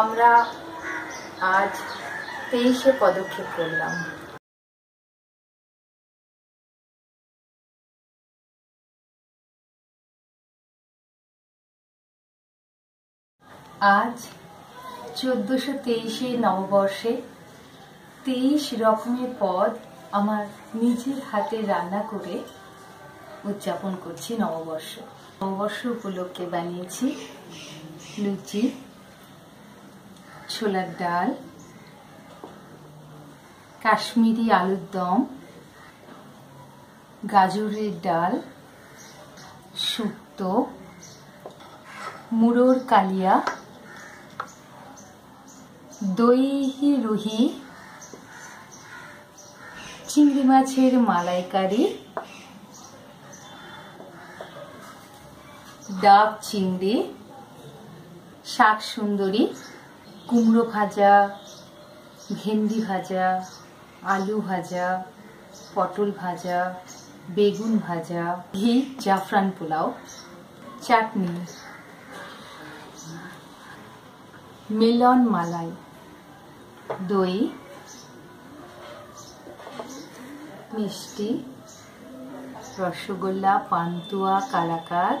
আমরা আজ 23-এ পদক্ষেপ করলাম। আজ 1423-এ নববর্ষে 23 রকমের পদ আমার নিজের হাতে রান্না করে উদযাপন করছি নববর্ষ। নববর্ষ উপলক্ষে বানিয়েছি লুচি, ছোলার ডাল, কাশ্মীরি আলুর দম, গাজরের ডাল, শুক্তো, মুড়োর কালিয়া, দই রুহি, চিংড়ি মাছের মালাইকারি, ডাব চিংড়ি, শাক সুন্দরী, কুমড়ো ভাজা, ভেন্ডি ভাজা, আলু ভাজা, পটল ভাজা, বেগুন ভাজা, ঘি জাফরান পোলাও, চাটনি, মেলন মালাই, দই, মিষ্টি, রসগোল্লা, পান্তুয়া, কালাকাঁদ,